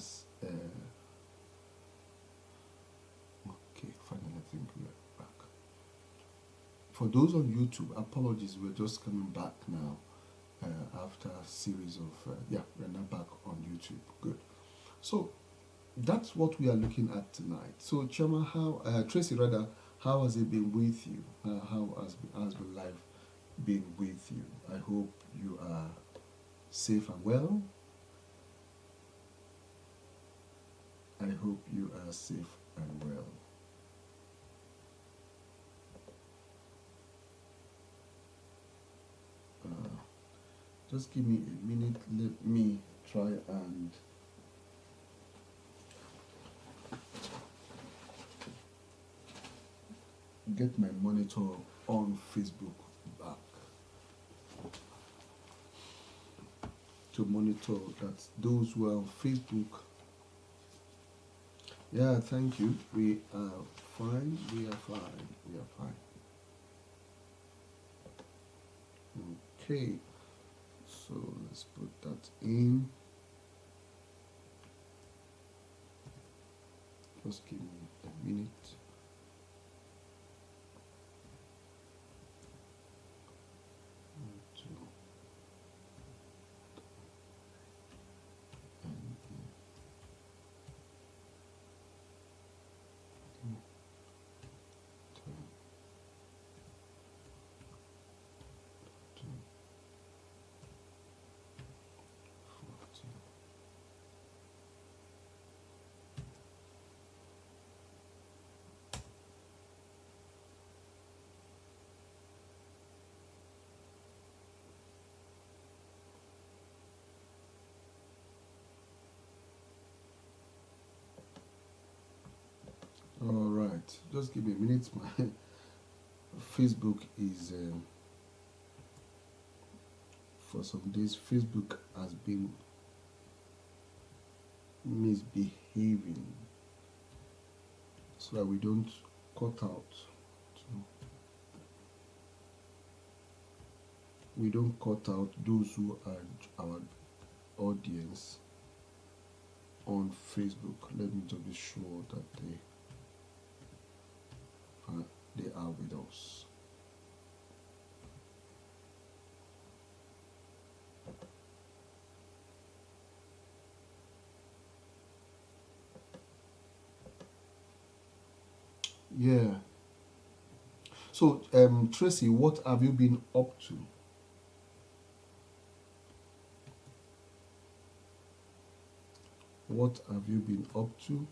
as okay, finally I think we're back. For those on YouTube, apologies, we're just coming back now after a series of yeah, we're now back on YouTube. Good. So that's what we are looking at tonight. So Chama, how Tracy rather, how has it been with you? How has been life been with you? I hope you are safe and well. I hope you are safe and well. Just give me a minute. Let me try and get my monitor on Facebook back to monitor that those who are on Facebook. Yeah, thank you. We are fine. We are fine. We are fine. Okay. So let's put that in. Just give me a minute. All right, just give me a minute. My Facebook is for some days. Facebook has been misbehaving, so that we don't cut out. We don't cut out those who are our audience on Facebook. Let me just be sure that they are with us. Yeah. So, Tracy, what have you been up to? What have you been up to?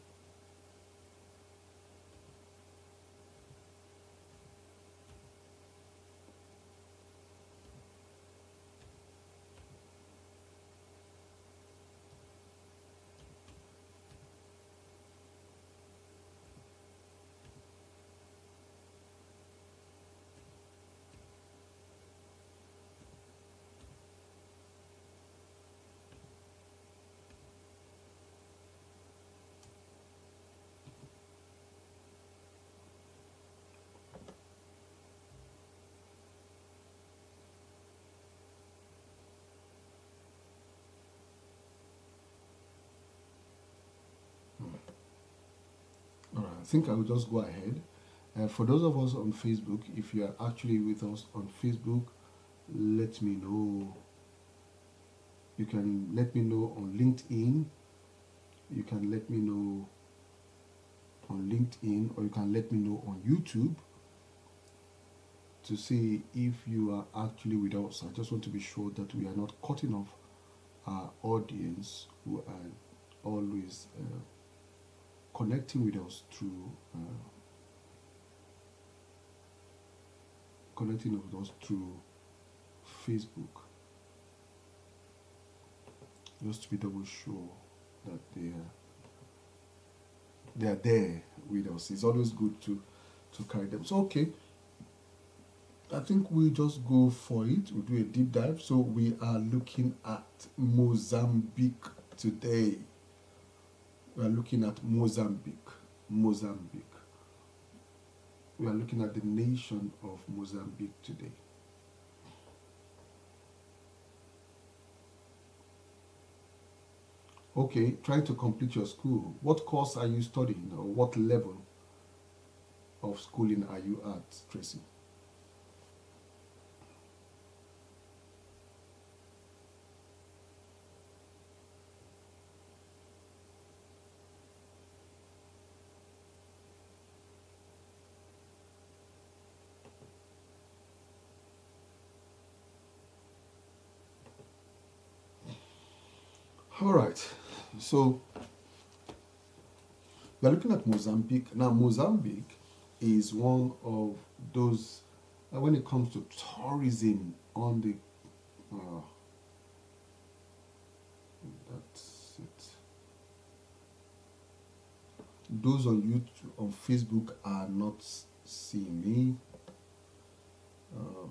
All right, I think I will just go ahead. For those of us on Facebook, if you are actually with us on Facebook, let me know. You can let me know on LinkedIn. You can let me know on LinkedIn, or you can let me know on YouTube to see if you are actually with us. I just want to be sure that we are not cutting off our audience who are always connecting with us through Facebook, just to be double sure that they are there with us. It's always good to carry them. So okay, I think we'll just go for it. We'll do a deep dive. So we are looking at Mozambique today. We are looking at Mozambique. We are looking at the nation of Mozambique today. Okay, trying to complete your school. What course are you studying, or what level of schooling are you at, Tracy? All right. So we're looking at Mozambique. Now, Mozambique is one of those, when it comes to tourism on the, uh, that's it. Those on YouTube, on Facebook are not seeing me. Uh,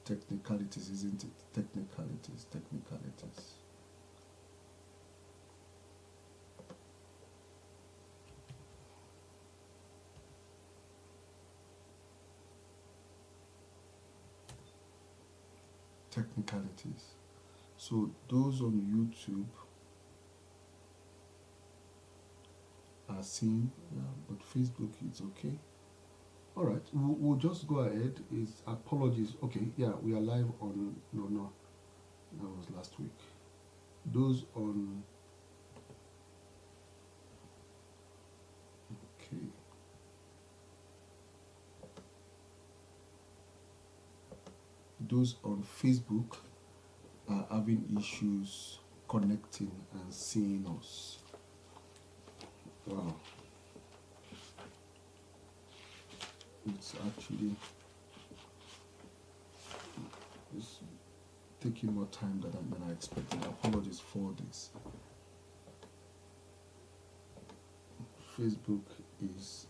technicalities, isn't it? Technicalities, technicalities. Technicalities. So those on YouTube are seeing, but Facebook is okay. All right, we'll just go ahead. Is apologies. Okay, yeah, we are live on. No, that was last week. Those on. Okay. Those on Facebook are having issues connecting and seeing us. Wow. It's actually it's taking more time than I expected. Apologies for this. Facebook is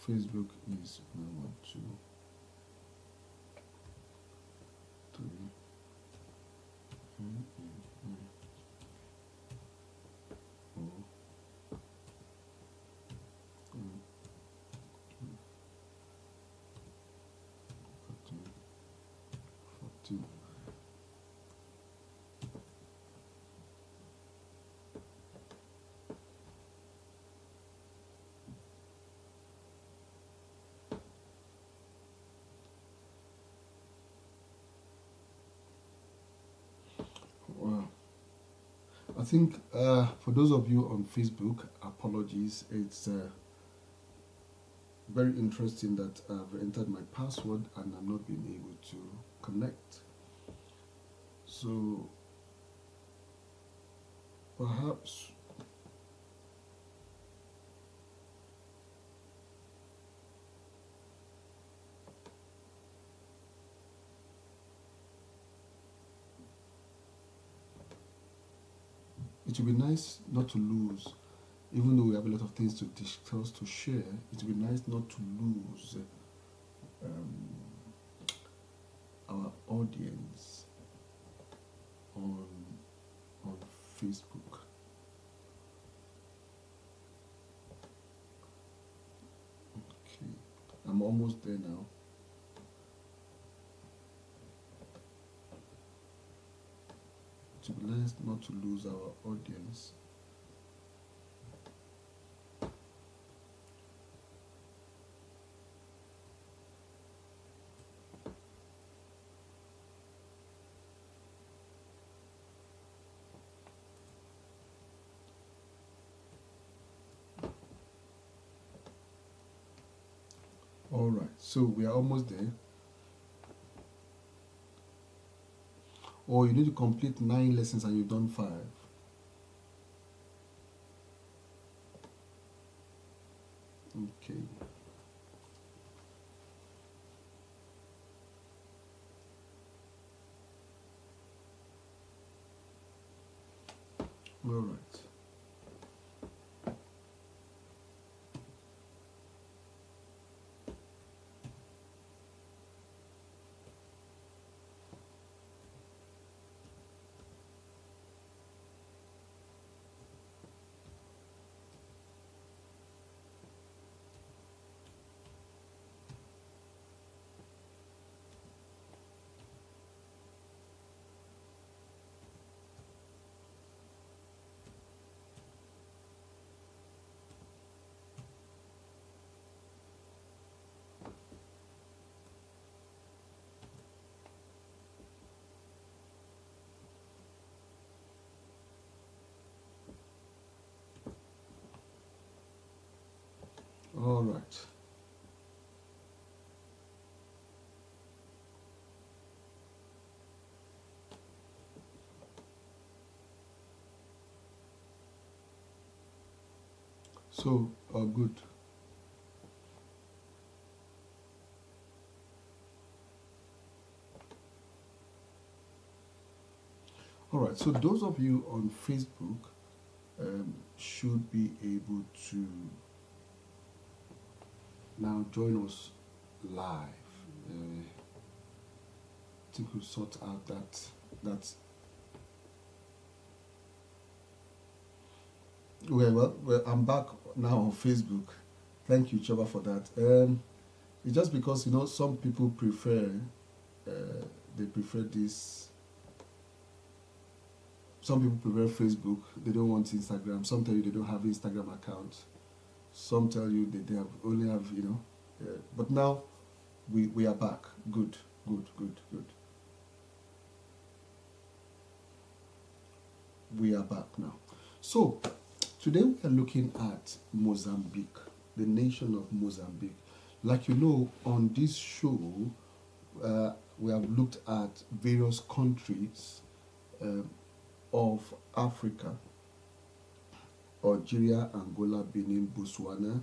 Facebook is 1, 2, 3, 4, 14. Wow. I think for those of you on Facebook, apologies. It's very interesting that I've entered my password and I'm not being able to connect. So perhaps it would be nice not to lose, even though we have a lot of things to discuss, to share, it would be nice not to lose our audience on Facebook. Okay, I'm almost there now. It would be nice not to lose our audience. All right, so we are almost there. Or you need to complete 9 lessons and you've done 5. Okay. All right. All right. So, good. All right. So, those of you on Facebook should be able to now join us live. I think we'll sort out that. Well, I'm back now on Facebook. Thank you, Chaba, for that. It's just because some people prefer they prefer this. Some people prefer Facebook. They don't want Instagram. Some tell you they don't have Instagram account. Some tell you that they only have but now we are back. Good. We are back now. So today we are looking at Mozambique, the nation of Mozambique. Like on this show, we have looked at various countries of Africa: Algeria, Angola, Benin, Botswana,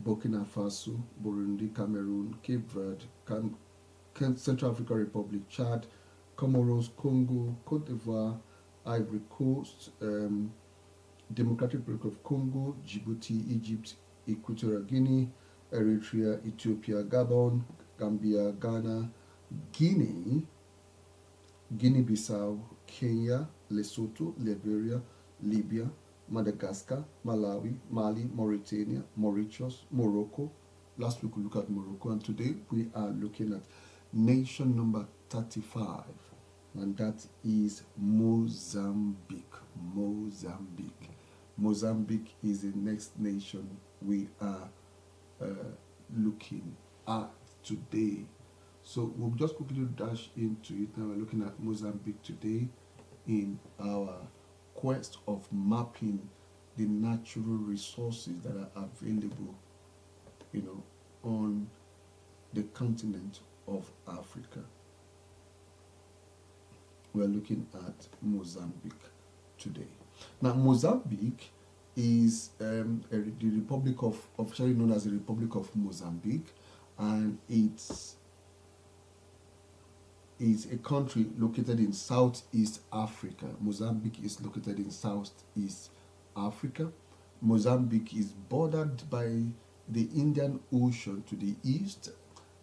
Burkina Faso, Burundi, Cameroon, Cape Verde, Central African Republic, Chad, Comoros, Congo, Cote d'Ivoire, Ivory Coast, Democratic Republic of Congo, Djibouti, Egypt, Equatorial Guinea, Eritrea, Ethiopia, Gabon, Gambia, Ghana, Guinea-Bissau, Kenya, Lesotho, Liberia, Libya, Madagascar, Malawi, Mali, Mauritania, Mauritius, Morocco. Last week we looked at Morocco, and today we are looking at nation number 35, and that is Mozambique. Mozambique is the next nation we are looking at today. So we'll just quickly dash into it. Now we're looking at Mozambique today in our quest of mapping the natural resources that are available, on the continent of Africa. We're looking at Mozambique today. Now, Mozambique is the Republic officially known as the Republic of Mozambique, and it's a country located in Southeast Africa. Mozambique is located in Southeast Africa. Mozambique is bordered by the Indian Ocean to the east,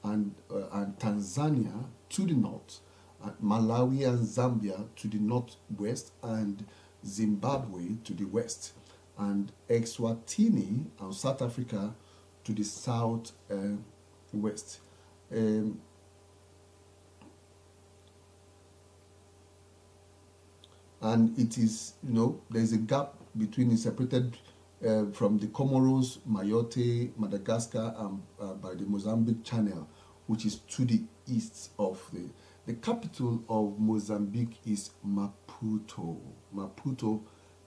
and Tanzania to the north, and Malawi and Zambia to the northwest, and Zimbabwe to the west, and Eswatini and South Africa to the southwest. And it is, there's a gap between, it's separated from the Comoros, Mayotte, Madagascar, and by the Mozambique Channel, which is to the east of the capital of Mozambique is Maputo. Maputo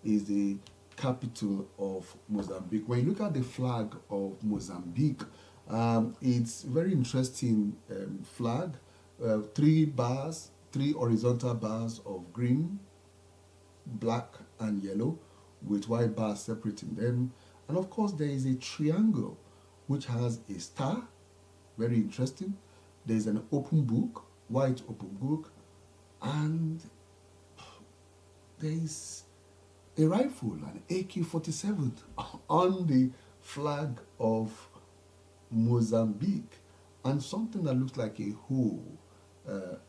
is the capital of Mozambique. When you look at the flag of Mozambique, it's a very interesting flag. Three horizontal bars of green, black, and yellow, with white bars separating them. And of course, there is a triangle which has a star. Very interesting. There's an open book, white open book, and there is a rifle, an AK-47, on the flag of Mozambique, and something that looks like a hole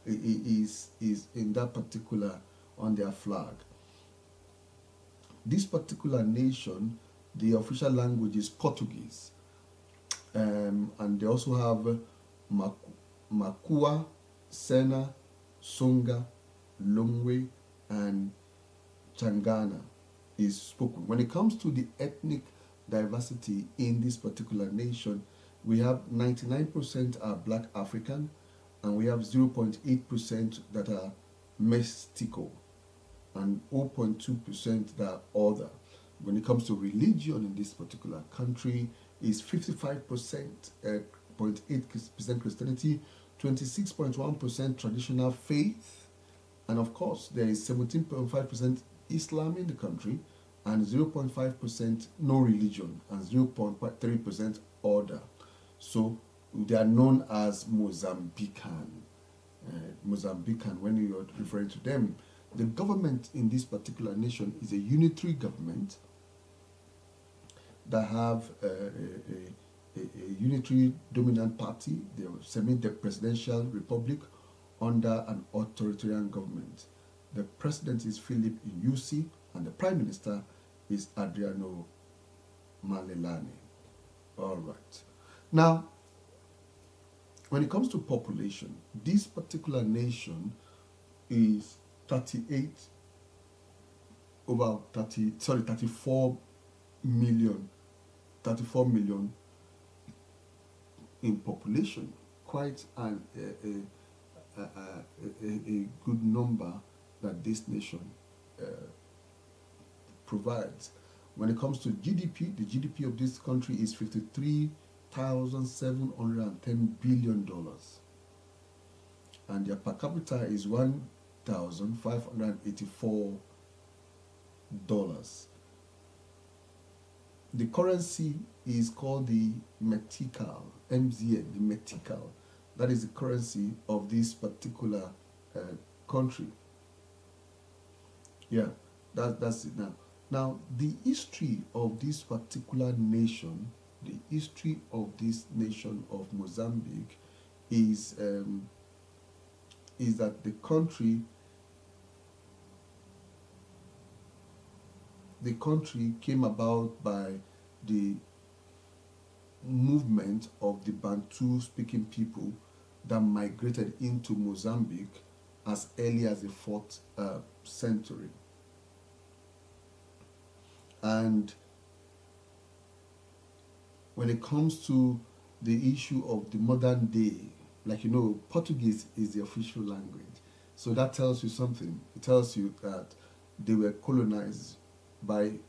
is in that particular, on their flag. This particular nation, the official language is Portuguese, and they also have Makua, Sena, Songa, Lomwe, and Changana is spoken. When it comes to the ethnic diversity in this particular nation, we have 99% are Black African, and we have 0.8% that are Mestizo, and 0.2% that are other. When it comes to religion in this particular country, is 55% 0.8% Christianity, 26.1% traditional faith, and of course there is 17.5% Islam in the country, and 0.5% no religion, and 0.3% order. So they are known as Mozambican. Mozambican, when you are referring to them. The government in this particular nation is a unitary government that have a unitary dominant party, the semi-presidential republic under an authoritarian government. The president is Philip Inyusi, and the prime minister is Adriano Malelane. All right. Now, when it comes to population, this particular nation is 34 million in population. Quite a good number that this nation provides. When it comes to GDP, the GDP of this country is $53,710 billion, and their per capita is $1,584. The currency is called the Metical, MZN, the Metical. That is the currency of this particular country. Yeah, that's it now. Now, the history of this particular nation, the history of this nation of Mozambique is that the country came about by the movement of the Bantu speaking people that migrated into Mozambique as early as the 4th century. And when it comes to the issue of the modern day, like you know, Portuguese is the official language. So that tells you something. It tells you that they were colonized by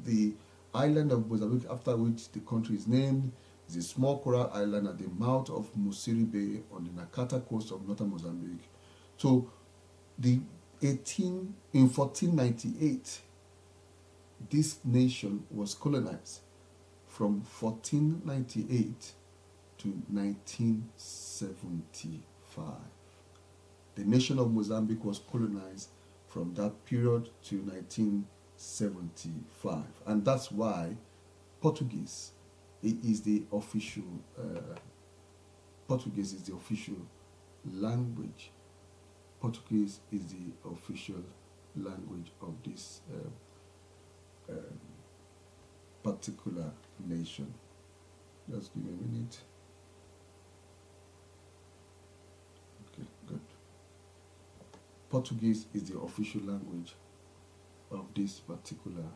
the island of Mozambique, after which the country is named. It's a small coral island at the mouth of Musiri Bay on the Nakata coast of northern Mozambique. So in 1498, this nation was colonized from 1498 to 1975. The nation of Mozambique was colonized from that period to 1975, and that's why Portuguese is the official language. Portuguese is the official language of this particular nation. Just give me a minute. Okay, good. Portuguese is the official language of this particular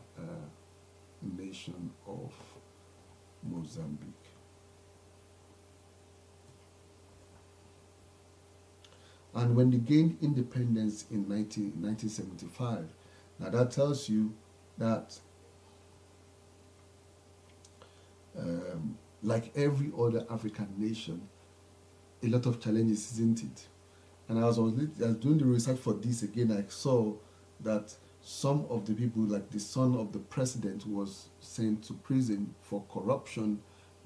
nation of Mozambique. And when they gained independence in 1975, now that tells you that like every other African nation, a lot of challenges, isn't it? And as I was doing the research for this again, I saw that some of the people, like the son of the president, was sent to prison for corruption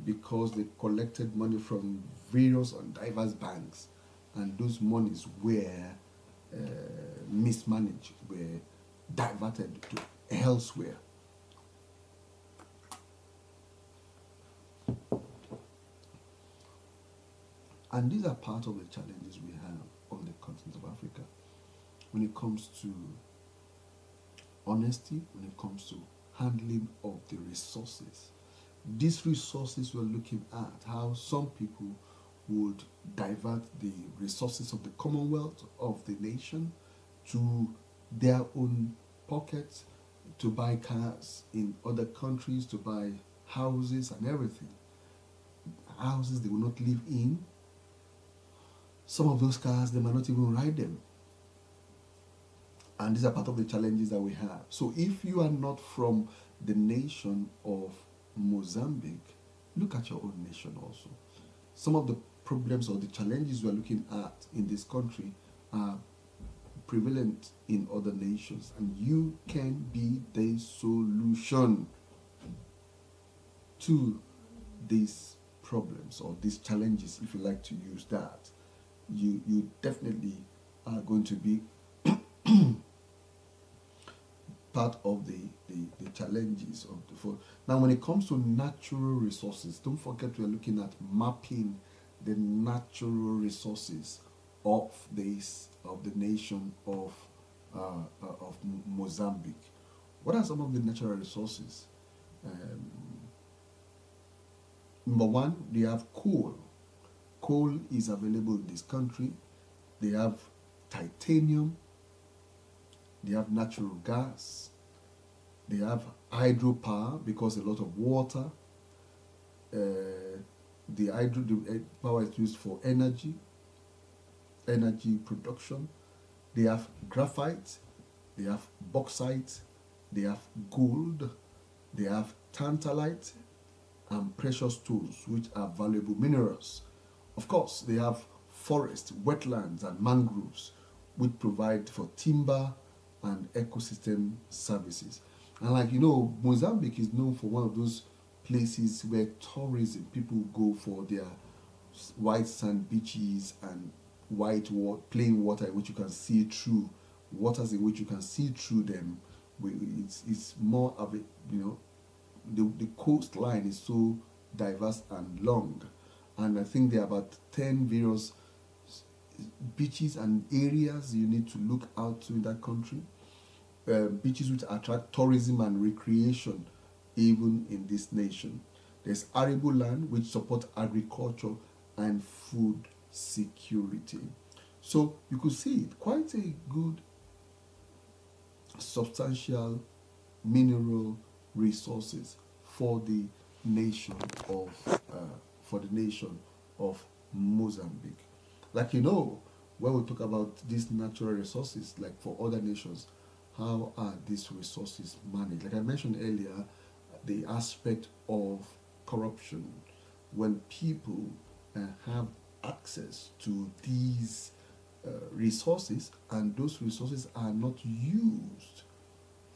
because they collected money from various and diverse banks, and those monies were mismanaged, were diverted to elsewhere. And these are part of the challenges we have on the continent of Africa when it comes to honesty, when it comes to handling of the resources. These resources we're looking at, how some people would divert the resources of the Commonwealth, of the nation, to their own pockets, to buy cars in other countries, to buy houses and everything. Houses they will not live in. Some of those cars, they might not even ride them. And these are part of the challenges that we have. So if you are not from the nation of Mozambique, look at your own nation also. Some of the problems or the challenges we are looking at in this country are prevalent in other nations, and you can be the solution to these problems or these challenges, if you like to use that. You definitely are going to be part of the challenges of the food. Now, when it comes to natural resources, don't forget we are looking at mapping the natural resources of the nation of Mozambique. What are some of the natural resources? Number one, they have coal. Coal is available in this country. They have titanium. They have natural gas. They have hydropower because a lot of water. The power is used for energy production. They have graphite. They have bauxite. They have gold. They have tantalite and precious stones, which are valuable minerals. Of course, they have forests, wetlands, and mangroves, which provide for timber and ecosystem services. And like you know, Mozambique is known for one of those places where tourism, people go for their white sand beaches and white water, plain water in which you can see through, waters in which you can see through them. It's more of a, the coastline is so diverse and long. And I think there are about 10 various beaches and areas you need to look out to in that country. Beaches which attract tourism and recreation even in this nation. There's arable land which support agriculture and food security. So you could see it, quite a good substantial mineral resources for the nation of Mozambique. Like when we talk about these natural resources, like for other nations, how are these resources managed? Like I mentioned earlier, the aspect of corruption. When people have access to these resources and those resources are not used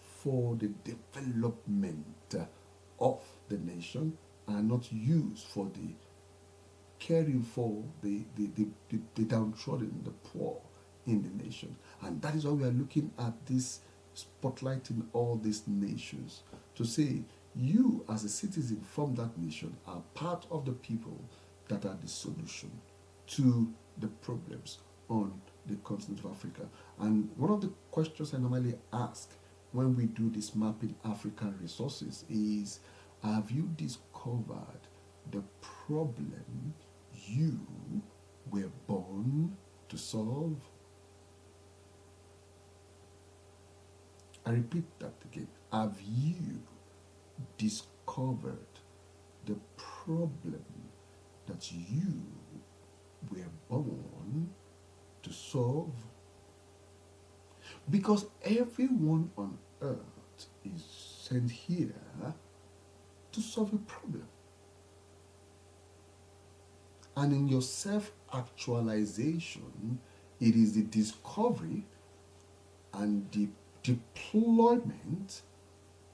for the development of the nation, are not used for the caring for the downtrodden, the poor in the nation. And that is why we are looking at this, spotlighting all these nations to say, you as a citizen from that nation are part of the people that are the solution to the problems on the continent of Africa. And one of the questions I normally ask when we do this mapping African resources is, have you discovered the problem you were born to solve? I repeat that again. Have you discovered the problem that you were born to solve? Because everyone on earth is sent here to solve a problem. And in your self-actualization, it is the discovery and the deployment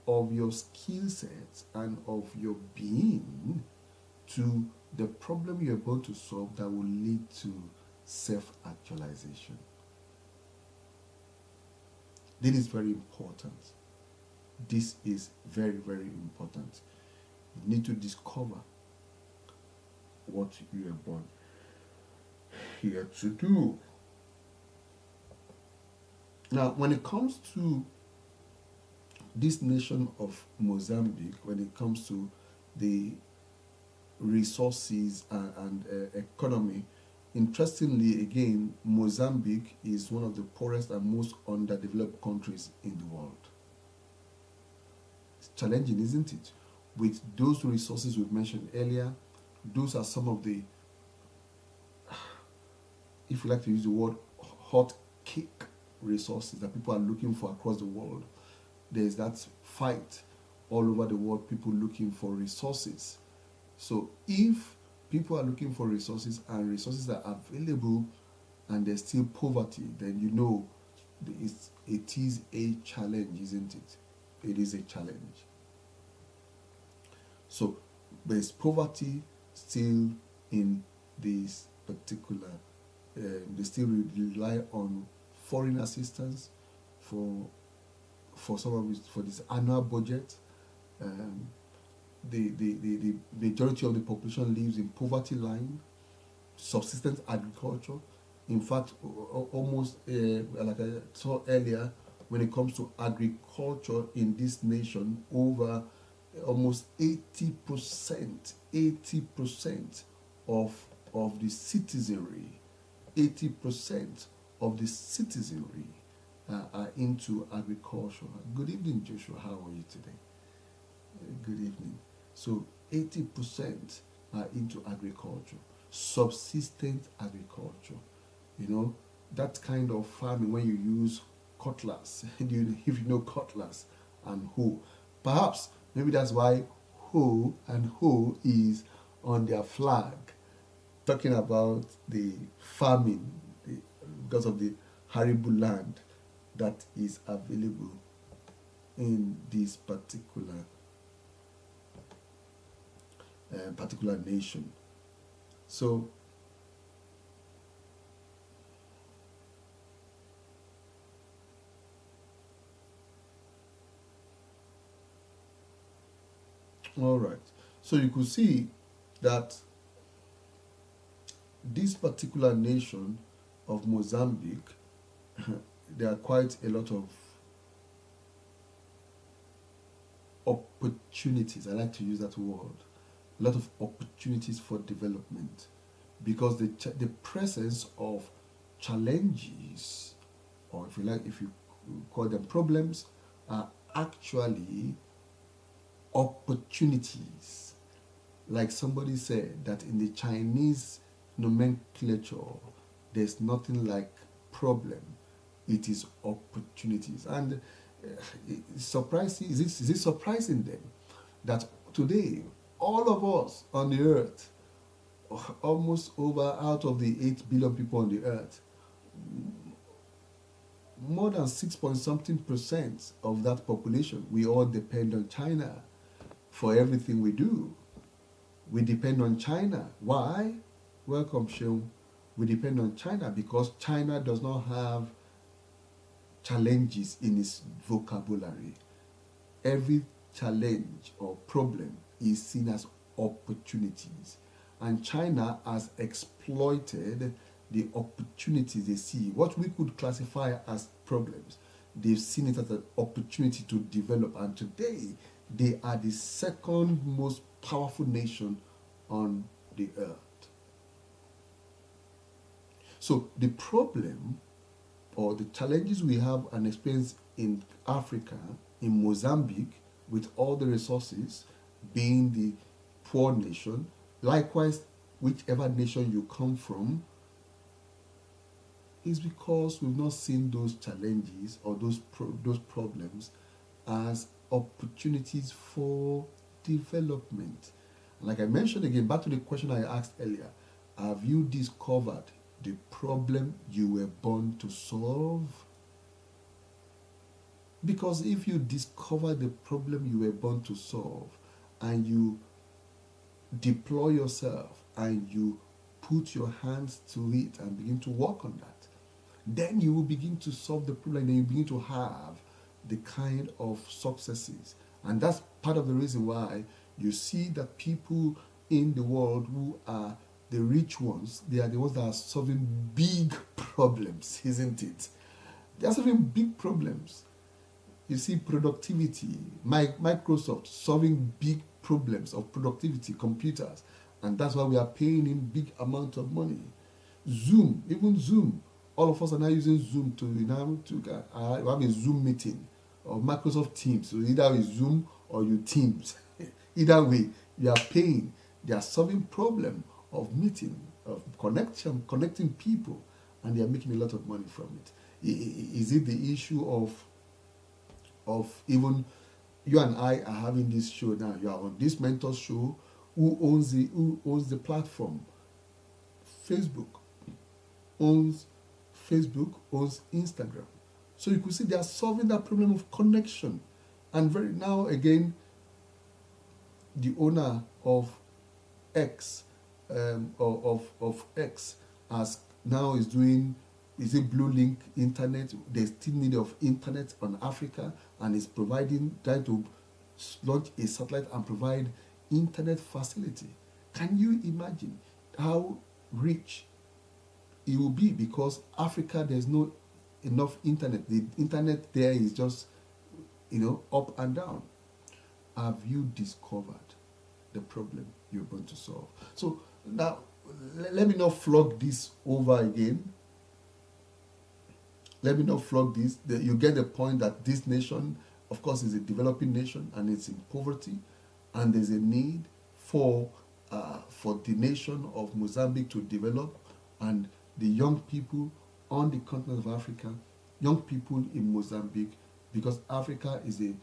of your skill sets and of your being to the problem you're about to solve that will lead to self-actualization. This is very important. This is very, very important. You need to discover what you are born here to do. Now, when it comes to this nation of Mozambique, when it comes to the resources and economy, interestingly, again, Mozambique is one of the poorest and most underdeveloped countries in the world. It's challenging, isn't it? With those resources we've mentioned earlier, those are some of the, if you like to use the word, hot cake resources that people are looking for across the world. There's that fight all over the world, people looking for resources. So if people are looking for resources and resources are available and there's still poverty, then you know it is a challenge, isn't it? It is a challenge. So there's poverty still in this particular, they still rely on foreign assistance for some of it, for this annual budget. Um, the majority of the population lives in poverty line, subsistence agriculture. In fact, almost like I saw earlier, when it comes to agriculture in this nation, over almost 80% of the citizenry, 80% of the citizenry are into agriculture. Good evening, Joshua. How are you today? Good evening. So 80% are into agriculture, subsistence agriculture. You know, that kind of farming when you use cutlass, if you know cutlass and hoe. Perhaps, maybe that's why hoe and hoe is on their flag, talking about the farming, because of the arable land that is available in this particular nation. So all right, so you could see that this particular nation of Mozambique, there are quite a lot of opportunities. I like to use that word. A lot of opportunities for development, because the presence of challenges, or if you call them problems, are actually opportunities. Like somebody said that in the Chinese nomenclature, there's nothing like problem. It is opportunities. And it's surprising. Is it surprising then that today all of us on the earth, almost over out of the 8 billion people on the earth, more than 6 point something percent of that population, we all depend on China for everything we do. We depend on China. Why? Welcome, Sheung. We depend on China because China does not have challenges in its vocabulary. Every challenge or problem is seen as opportunities. And China has exploited the opportunities they see. What we could classify as problems, they've seen it as an opportunity to develop. And today, they are the second most powerful nation on the earth. So the problem or the challenges we have and experience in Africa, in Mozambique, with all the resources, being the poor nation, likewise, whichever nation you come from, is because we've not seen those challenges or those problems as opportunities for development. Like I mentioned again, back to the question I asked earlier, have you discovered the problem you were born to solve? Because if you discover the problem you were born to solve and you deploy yourself and you put your hands to it and begin to work on that, then you will begin to solve the problem, and you begin to have the kind of successes. And that's part of the reason why you see that people in the world who are the rich ones, they are the ones that are solving big problems, isn't it? They are solving big problems. You see productivity, Microsoft solving big problems of productivity, computers, and that's why we are paying him big amount of money. Zoom, even Zoom, all of us are now using Zoom to have a Zoom meeting or Microsoft Teams. So either you Zoom or you Teams. Either way, you are paying. They are solving problem of meeting, of connecting people, and they are making a lot of money from it. Is it the issue of even you and I are having this show now? You are on this mentor show, Who owns the platform? Facebook owns Instagram. So you could see they are solving that problem of connection. And very now again, the owner of X, of X, as now is doing, is it Blue Link internet? There's still need of internet on Africa, and is trying to launch a satellite and provide internet facility. Can you imagine how rich it will be? Because Africa, there's no enough internet. The internet there is just, up and down. Have you discovered the problem you're going to solve? So now, let me not flog this over again. Let me not flog this. You get the point that this nation, of course, is a developing nation and it's in poverty, and there's a need for the nation of Mozambique to develop, and the young people on the continent of Africa, young people in Mozambique, because Africa is a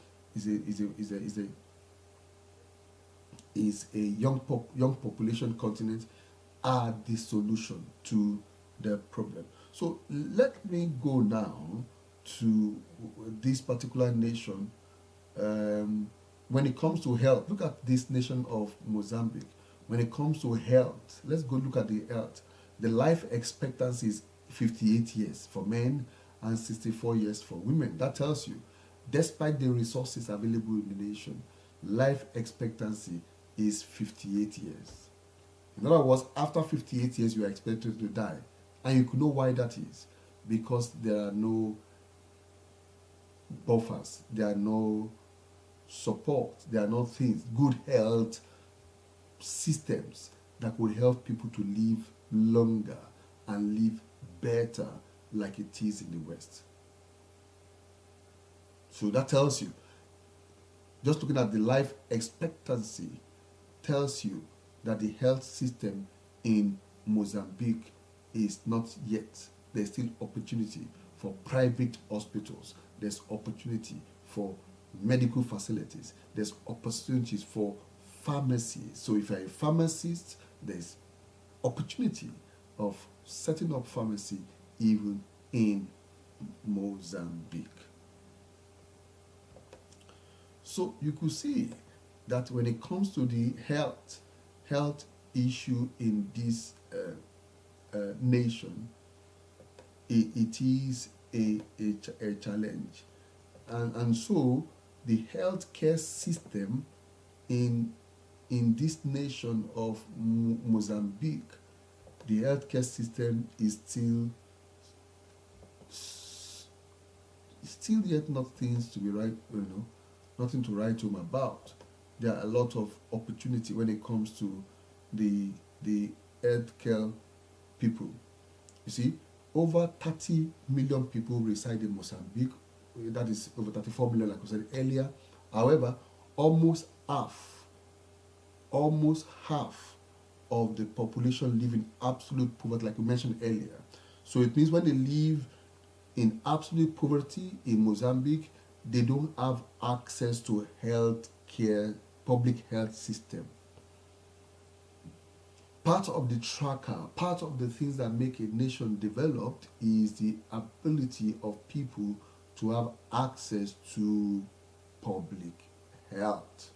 young population continent, are the solution to the problem. So let me go now to this particular nation. When it comes to health, look at this nation of Mozambique. When it comes to health, let's go look at the health. The life expectancy is 58 years for men and 64 years for women. That tells you, despite the resources available in the nation, life expectancy is 58 years. In other words, after 58 years, you are expected to die. And you could know why that is. Because there are no buffers, there are no support, there are no things, good health systems that would help people to live longer and live better like it is in the West. So that tells you, just looking at the life expectancy, tells you that the health system in Mozambique is not yet. There's still opportunity for private hospitals. There's opportunity for medical facilities. There's opportunities for pharmacies. So if you're a pharmacist, there's opportunity of setting up pharmacy even in Mozambique. So you could see that when it comes to the health issue in this nation, it is a challenge. And so the healthcare system in this nation of Mozambique, the healthcare system is still yet not things to be right, nothing to write home about. There are a lot of opportunity when it comes to the healthcare people. You see, over 30 million people reside in Mozambique. That is over 34 million, like I said earlier. However, almost half of the population live in absolute poverty, like we mentioned earlier. So it means when they live in absolute poverty in Mozambique, they don't have access to health care, public health system. Part of the tracker, part of the things that make a nation developed is the ability of people to have access to public health.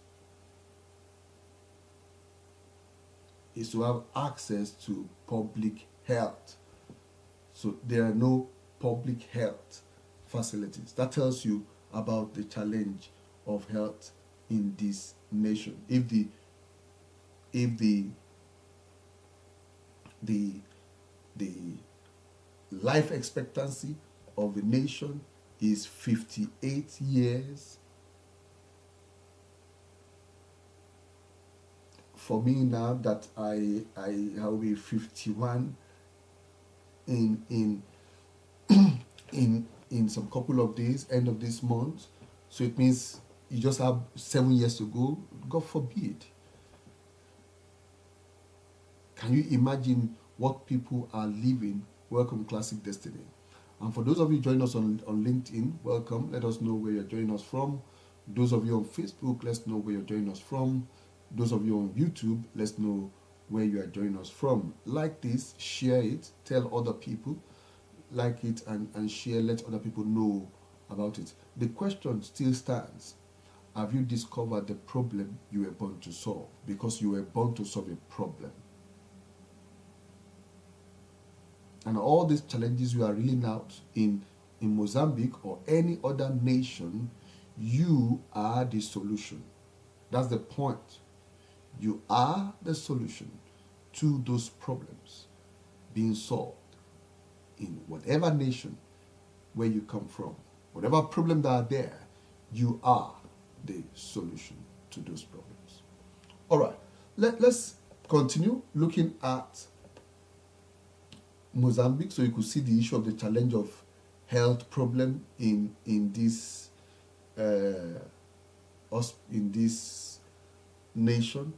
Is to have access to public health. So there are no public health facilities. That tells you about the challenge of health in this nation. If the life expectancy of the nation is 58 years, for me now that I will be 51 in some couple of days, end of this month. So it means you just have 7 years to go. God forbid. Can you imagine what people are living? Welcome, Classic Destiny. And for those of you joining us on LinkedIn, welcome. Let us know where you're joining us from. Those of you on Facebook, let's know where you're joining us from. Those of you on YouTube, let's know where you are joining us from. Like this, share it, tell other people, like it and share, let other people know about it. The question still stands. Have you discovered the problem you were born to solve? Because you were born to solve a problem. And all these challenges you are reeling out in Mozambique or any other nation, you are the solution. That's the point. You are the solution to those problems being solved in whatever nation where you come from. Whatever problem that are there, you are the solution to those problems. All right, let's continue looking at Mozambique, so you could see the issue of the challenge of health problem in this nation.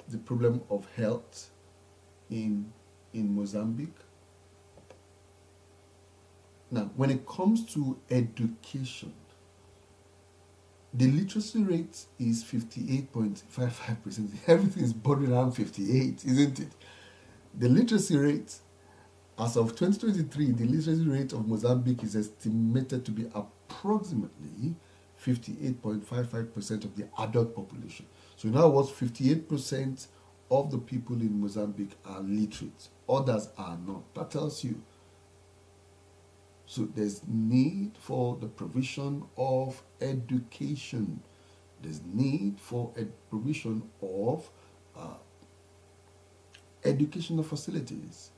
The problem of health in Mozambique. Now, when it comes to education, the literacy rate is 58.55%. Everything is bordering around 58, isn't it? The literacy rate, as of 2023, the literacy rate of Mozambique is estimated to be approximately 58.55% of the adult population. So in other words, 58% of the people in Mozambique are literate. Others are not. That tells you. So there's need for the provision of education. There's need for a provision of educational facilities.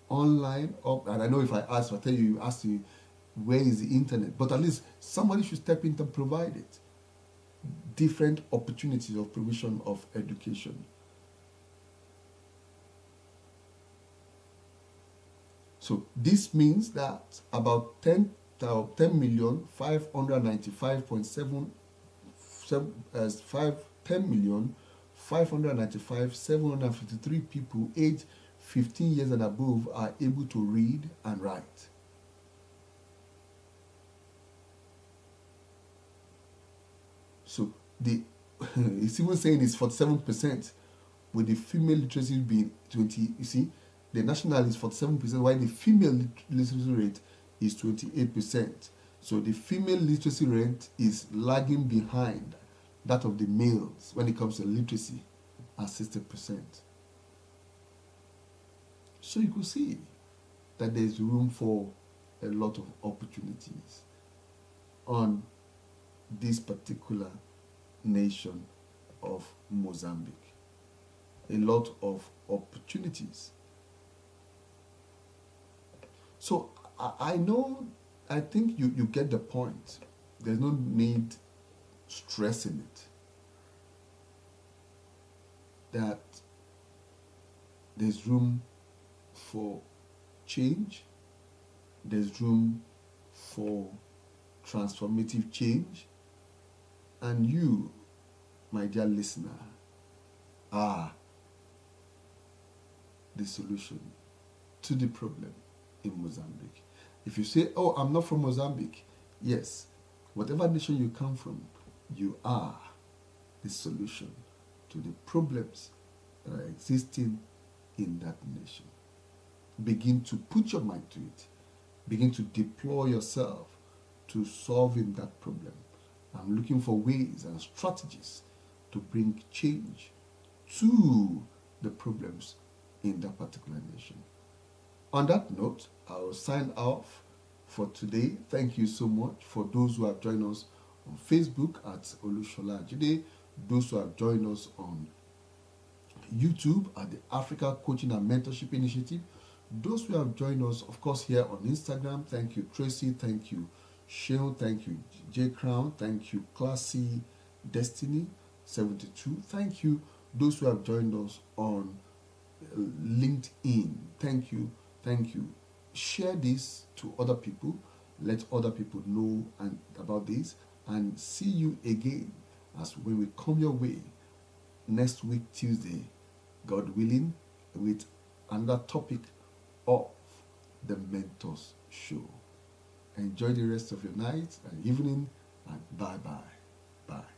Online, and I know if I ask, I'll tell you, ask you, where is the internet? But at least somebody should step in to provide it. Different opportunities of provision of education. So this means that about 10,595,753 people aged 15 years and above are able to read and write. So it's even saying it's 47%, with the female literacy being 20. You see, the national is 47%, while the female literacy rate is 28%. So the female literacy rate is lagging behind that of the males when it comes to literacy at 60%. So you could see that there's room for a lot of opportunities on this particular nation of Mozambique. A lot of opportunities. So I think you get the point. There's no need stressing it. That there's room for change. There's room for transformative change. And you, my dear listener, are the solution to the problem in Mozambique. If you say, oh, I'm not from Mozambique, yes, whatever nation you come from, you are the solution to the problems that are existing in that nation. Begin to put your mind to it. Begin to deploy yourself to solving that problem. I'm looking for ways and strategies to bring change to the problems in that particular nation. On that note, I will sign off for today. Thank you so much for those who have joined us on Facebook at Olushola Ajide, those who have joined us on YouTube at the Africa Coaching and Mentorship Initiative, those who have joined us, of course, here on Instagram. Thank you, Tracy. Thank you, Shane. Thank you, J Crown. Thank you, Classy Destiny 72. Thank you, those who have joined us on LinkedIn. Thank you. Thank you. Share this to other people. Let other people know about this. And see you again as when we come your way next week, Tuesday, God willing, with another topic of the Mentors Show. Enjoy the rest of your night and evening, and bye bye. Bye.